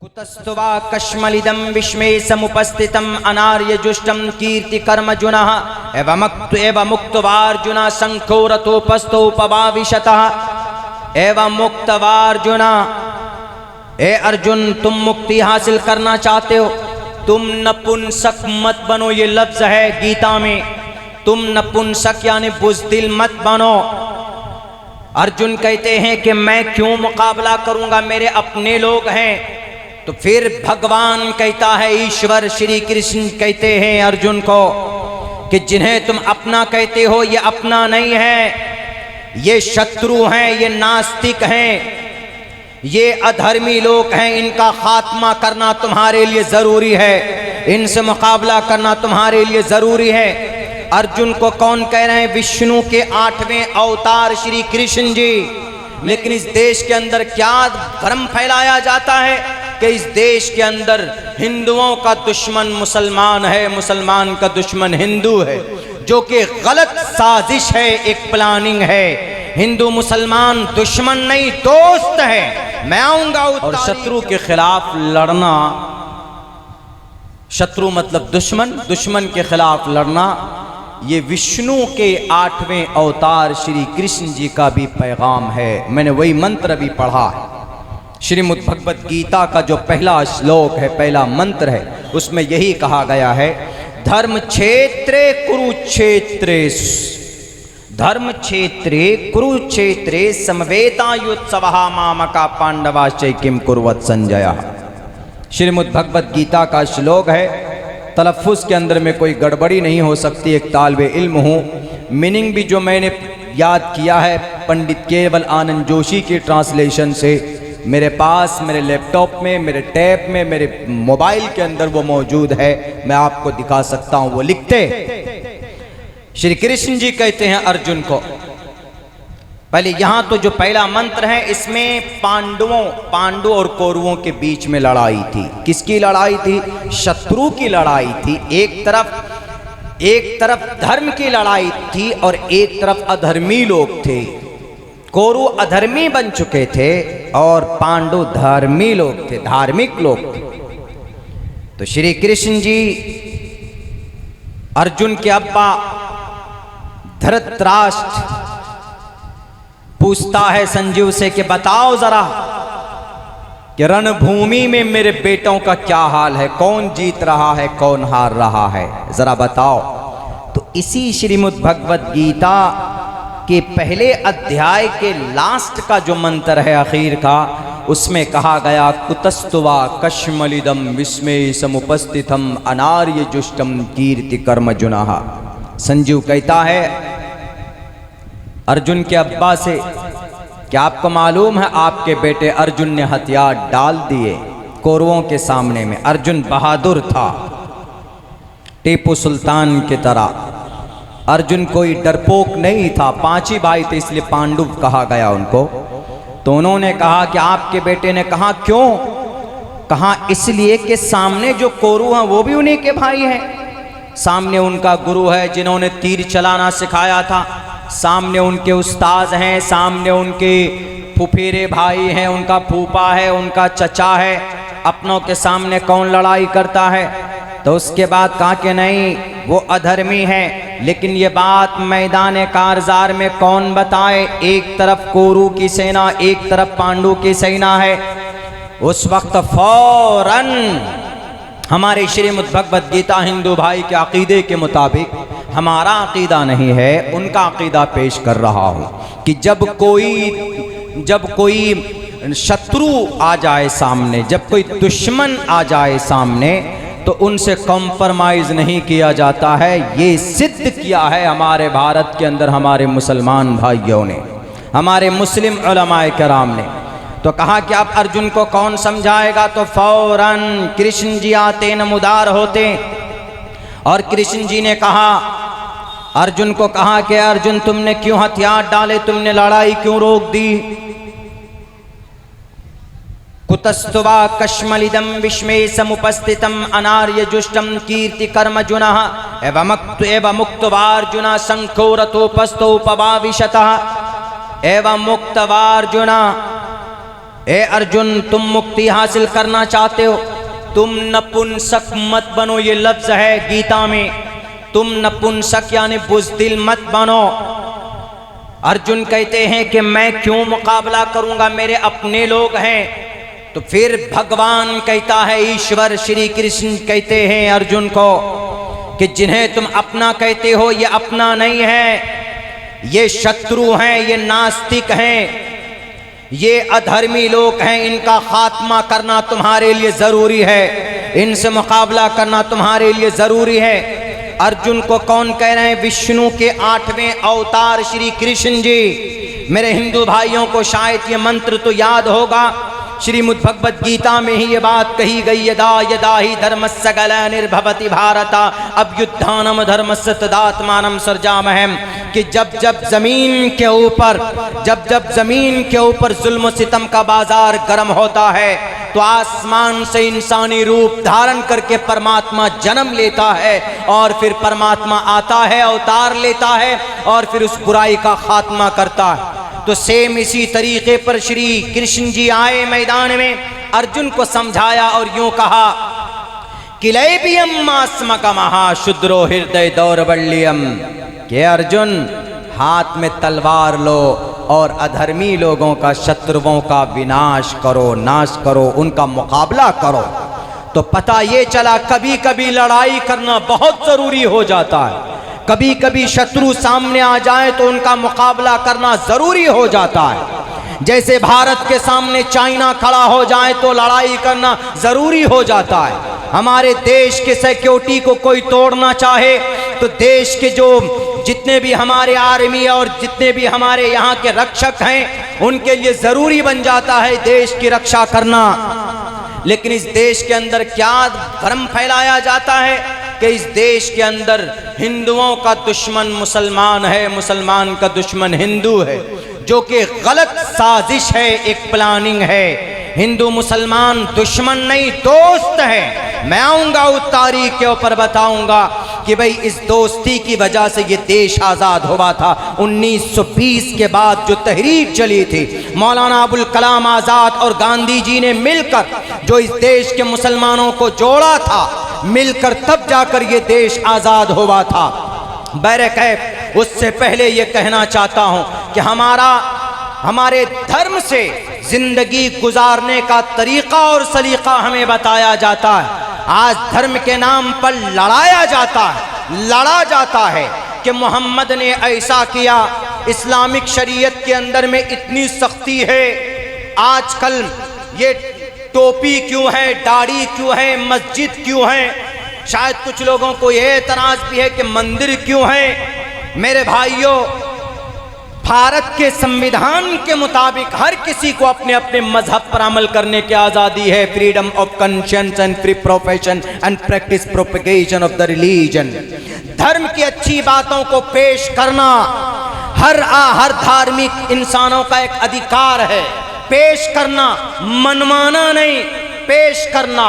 कुतस्तुवा कश्मलिदं विश्वे समुपस्थितम् अनार्यजुष्टं कीर्तिकर्मजुनः एवं मुक्तवार्जुन शंखोरथोपस्थोपवाविशतः एवं मुक्तवार्जुन। ए अर्जुन, तुम मुक्ति हासिल करना चाहते हो, तुम नपुंसक मत बनो। ये लफ्ज है गीता में, तुम नपुंसक यानी बुज़दिल मत बनो। अर्जुन कहते हैं कि मैं क्यों मुकाबला करूंगा, मेरे अपने लोग हैं। तो फिर भगवान कहता है, ईश्वर श्री कृष्ण कहते हैं अर्जुन को कि जिन्हें तुम अपना कहते हो ये अपना नहीं है, ये शत्रु हैं, ये नास्तिक हैं, ये अधर्मी लोग हैं। इनका खात्मा करना तुम्हारे लिए जरूरी है, इनसे मुकाबला करना तुम्हारे लिए जरूरी है। अर्जुन को कौन कह रहे हैं? विष्णु के 8वें अवतार श्री कृष्ण जी। लेकिन इस देश के अंदर क्या भ्रम फैलाया जाता है कि इस देश के अंदर हिंदुओं का दुश्मन मुसलमान है, मुसलमान का दुश्मन हिंदू है, जो कि गलत साजिश है, एक प्लानिंग है। हिंदू मुसलमान दुश्मन नहीं, दोस्त है। मैं आऊंगा और शत्रु के खिलाफ लड़ना, शत्रु मतलब दुश्मन, दुश्मन के खिलाफ लड़ना, ये विष्णु के 8वें अवतार श्री कृष्ण जी का भी पैगाम है। मैंने वही मंत्र भी पढ़ा है, श्रीमद् भगवत गीता का जो पहला श्लोक है, पहला मंत्र है, उसमें यही कहा गया है, धर्म क्षेत्रे कुरुक्षेत्रे, धर्म क्षेत्रे कुरुक्षेत्रे समवेतायुत्सवः मामका पांडवाश्च किम कुर्वत संजय। श्रीमद् भगवत गीता का श्लोक है। तलफ़ुज़ के अंदर में कोई गड़बड़ी नहीं हो सकती, एक तालिबे इल्म हूँ। मीनिंग भी जो मैंने याद किया है पंडित केवल आनंद जोशी की ट्रांसलेशन से, मेरे पास मेरे लैपटॉप में, मेरे टैब में, मेरे मोबाइल के अंदर वो मौजूद है, मैं आपको दिखा सकता हूँ। वो लिखते श्री कृष्ण जी कहते हैं अर्जुन को, पहले यहाँ तो जो पहला मंत्र है इसमें पांडवों और कौरवों के बीच में लड़ाई थी। किसकी लड़ाई थी? शत्रु की लड़ाई थी। एक तरफ धर्म की लड़ाई थी और एक तरफ अधर्मी लोग थे। कौरव अधर्मी बन चुके थे और पांडव धर्मी लोग थे, धार्मिक लोग थे। तो श्री कृष्ण जी अर्जुन के अब्बा धृतराष्ट्र पूछता है संजीव से कि बताओ जरा कि रणभूमि में मेरे बेटों का क्या हाल है, कौन जीत रहा है, कौन हार रहा है, जरा बताओ। तो इसी श्रीमद् भगवत गीता के पहले अध्याय के लास्ट का जो मंत्र है आखिर का, उसमें कहा गया, कुतस्तुवा कश्मलिदम विस्मे समुपस्थितम अनार्य जुष्टम कीर्ति कर्मजुनः। संजीव कहता है अर्जुन के अब्बा से, क्या आपको मालूम है आपके बेटे अर्जुन ने हथियार डाल दिए कौरवों के सामने में। अर्जुन बहादुर था, टीपू सुल्तान की तरह। अर्जुन कोई डरपोक नहीं था, 5 ही भाई थे, इसलिए पांडु कहा गया उनको। तो उन्होंने कहा कि आपके बेटे ने कहा क्यों? कहा इसलिए कि सामने जो कौरव हैं वो भी उन्हीं के भाई हैं, सामने उनका गुरु है जिन्होंने तीर चलाना सिखाया था, सामने उनके उस्ताद हैं, सामने उनके फुफेरे भाई हैं, उनका फूफा है, उनका चचा है। अपनों के सामने कौन लड़ाई करता है? तो उसके बाद कहा कि नहीं, वो अधर्मी है। लेकिन ये बात मैदान कारजार में कौन बताए? एक तरफ कौरव की सेना, एक तरफ पांडु की सेना है। उस वक्त फौरन हमारे श्रीमद् भगवत गीता हिंदू भाई के अकीदे के मुताबिक, हमारा अकीदा नहीं है, उनका अकीदा पेश कर रहा हूँ कि जब कोई शत्रु आ जाए सामने, जब कोई दुश्मन आ जाए सामने, तो उनसे कॉम्प्रोमाइज नहीं किया जाता है। ये सिद्ध किया है हमारे भारत के अंदर हमारे मुसलमान भाइयों ने, हमारे मुस्लिम उलमाए कराम ने। तो कहा कि अब अर्जुन को कौन समझाएगा? तो फौरन कृष्ण जी आते, नमूदार होते, और कृष्ण जी ने कहा, अर्जुन को कहा कि अर्जुन तुमने क्यों हथियार डाले, तुमने लड़ाई क्यों रोक दी? कुतस्तुवा कश्मलिदम विस्मे समुपस्थितम अनार्य जुष्टम कीर्ति कर्मजुनः एवं मुक्तवार्जुन शंखोरथोपस्थोपवाविशतः एवं मुक्तवार्जुन। ए अर्जुन, तुम मुक्ति हासिल करना चाहते हो, तुम नपुंसक मत बनो। ये लफ्ज है गीता में, तुम नपुंसक यानी बुज़दिल मत बनो। अर्जुन कहते हैं कि मैं क्यों मुकाबला करूंगा, मेरे अपने लोग हैं। तो फिर भगवान कहता है, ईश्वर श्री कृष्ण कहते हैं अर्जुन को कि जिन्हें तुम अपना कहते हो ये अपना नहीं है, ये शत्रु हैं, ये नास्तिक हैं, ये अधर्मी लोग हैं। इनका खात्मा करना तुम्हारे लिए जरूरी है, इनसे मुकाबला करना तुम्हारे लिए जरूरी है। अर्जुन को कौन कह रहे हैं? विष्णु के 8वें अवतार श्री कृष्ण जी। मेरे हिंदू भाइयों को शायद ये मंत्र तो याद होगा, श्रीमद् भगवद गीता में ही ये बात कही गई, यदा यदा ही धर्मस्य ग्लानिर्भवति भारत अभ्युत्थानम धर्मस्य तदात्मानं सृजामहे, कि जब जब जमीन के ऊपर जुल्म सितम का बाजार गर्म होता है तो आसमान से इंसानी रूप धारण करके परमात्मा जन्म लेता है और फिर परमात्मा आता है, अवतार लेता है और फिर उस बुराई का खात्मा करता है। तो सेम इसी तरीके पर श्री कृष्ण जी आए मैदान में, अर्जुन को समझाया और यूं कहा, किलैबियम मास्मक महाशुद्रो हृदय दौर्बल्यम, के अर्जुन हाथ में तलवार लो और अधर्मी लोगों का, शत्रुओं का विनाश करो, नाश करो, उनका मुकाबला करो। तो पता ये चला कभी कभी लड़ाई करना बहुत जरूरी हो जाता है, कभी कभी शत्रु सामने आ जाए तो उनका मुकाबला करना जरूरी हो जाता है। जैसे भारत के सामने चाइना खड़ा हो जाए तो लड़ाई करना जरूरी हो जाता है। हमारे देश के सिक्योरिटी को कोई तोड़ना चाहे तो देश के जो जितने भी हमारे आर्मी और जितने भी हमारे यहाँ के रक्षक हैं उनके लिए जरूरी बन जाता है देश की रक्षा करना। लेकिन इस देश के अंदर क्या भ्रम फैलाया जाता है कि इस देश के अंदर हिंदुओं का दुश्मन मुसलमान है, मुसलमान का दुश्मन हिंदू है, जो कि गलत साजिश है, एक प्लानिंग है। हिंदू मुसलमान दुश्मन नहीं, दोस्त है। मैं आऊंगा उस तारीख के ऊपर बताऊंगा कि भाई इस दोस्ती की वजह से ये देश आज़ाद हुआ था। 1920 के बाद जो तहरीक चली थी, मौलाना अबुल कलाम आज़ाद और गांधी जी ने मिलकर जो इस देश के मुसलमानों को जोड़ा था, मिलकर तब जाकर ये देश आज़ाद हुआ था। बहरकैफ उससे पहले ये कहना चाहता हूँ कि हमारे धर्म से जिंदगी गुजारने का तरीका और सलीका हमें बताया जाता है। आज धर्म के नाम पर लड़ा जाता है कि मोहम्मद ने ऐसा किया, इस्लामिक शरीयत के अंदर में इतनी सख्ती है, आजकल ये टोपी क्यों है, दाढ़ी क्यों है, मस्जिद क्यों है। शायद कुछ लोगों को यह एतराज भी है कि मंदिर क्यों है। मेरे भाइयों, भारत के संविधान के मुताबिक हर किसी को अपने अपने मजहब पर अमल करने की आज़ादी है। Freedom of conscience and free profession and practice propagation of the religion. धर्म की अच्छी बातों को पेश करना हर धार्मिक इंसानों का एक अधिकार है। पेश करना, मनमाना नहीं, पेश करना।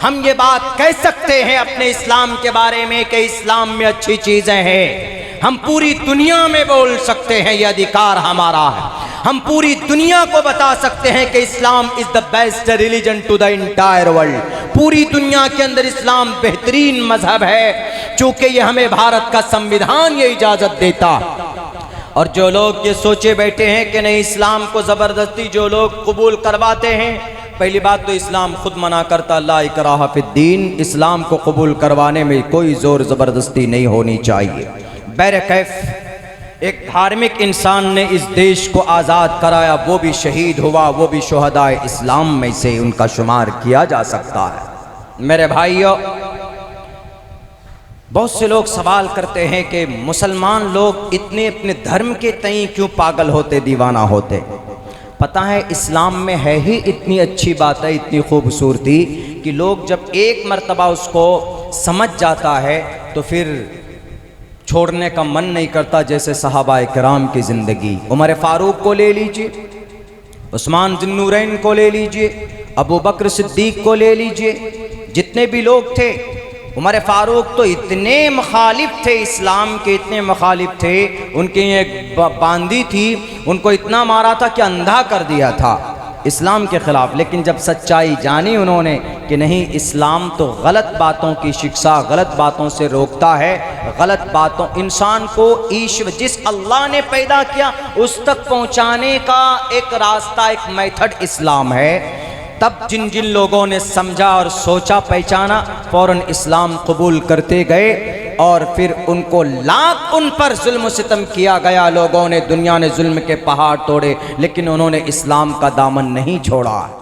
हम ये बात कह सकते हैं अपने इस्लाम के बारे में कि इस्लाम में अच्छी चीज़ें हैं। हम पूरी दुनिया में बोल सकते हैं, यह अधिकार हमारा है। हम पूरी दुनिया को बता सकते हैं कि Islam is the best religion to the entire world. पूरी दुनिया के अंदर इस्लाम बेहतरीन मजहब है, चूँकि ये हमें भारत का संविधान ये इजाज़त देता। और जो लोग ये सोचे बैठे हैं कि नहीं, इस्लाम को ज़बरदस्ती जो लोग कबूल करवाते हैं, पहली बात तो इस्लाम खुद मना करता, ला इकराह फिद्दीन। इस्लाम को कबूल करवाने में कोई ज़ोर ज़बरदस्ती नहीं होनी चाहिए। बहरकैफ एक धार्मिक इंसान ने इस देश को आज़ाद कराया, वो भी शहीद हुआ, वो भी शुहदाए इस्लाम में से उनका शुमार किया जा सकता है। मेरे भाइयों, बहुत से लोग सवाल करते हैं कि मुसलमान लोग इतने अपने धर्म के तई क्यों पागल होते, दीवाना होते। पता है इस्लाम में है ही इतनी अच्छी बात है, इतनी खूबसूरती कि लोग जब एक मर्तबा उसको समझ जाता है तो फिर छोड़ने का मन नहीं करता। जैसे सहाबाए किराम की ज़िंदगी, उमर फ़ारूक को ले लीजिए, उस्मान ज़ुन्नूरैन को ले लीजिए, अबू बकर सिद्दीक को ले लीजिए, जितने भी लोग थे। उमर फ़ारूक तो इतने मुखालिफ थे इस्लाम के, इतने मुखालिफ थे, उनकी एक बांदी थी, उनको इतना मारा था कि अंधा कर दिया था। इस्लाम के ख़िलाफ़। लेकिन जब सच्चाई जानी उन्होंने कि नहीं, इस्लाम तो गलत बातों की शिक्षा, गलत बातों से रोकता है, गलत बातों, इंसान को ईश्वर जिस अल्लाह ने पैदा किया उस तक पहुँचाने का एक रास्ता, एक मेथड इस्लाम है। तब जिन जिन लोगों ने समझा और सोचा, पहचाना, फ़ौरन इस्लाम कबूल करते गए और फिर उनको लाख उन पर जुल्म सितम किया गया। लोगों ने, दुनिया ने जुल्म के पहाड़ तोड़े, लेकिन उन्होंने इस्लाम का दामन नहीं छोड़ा।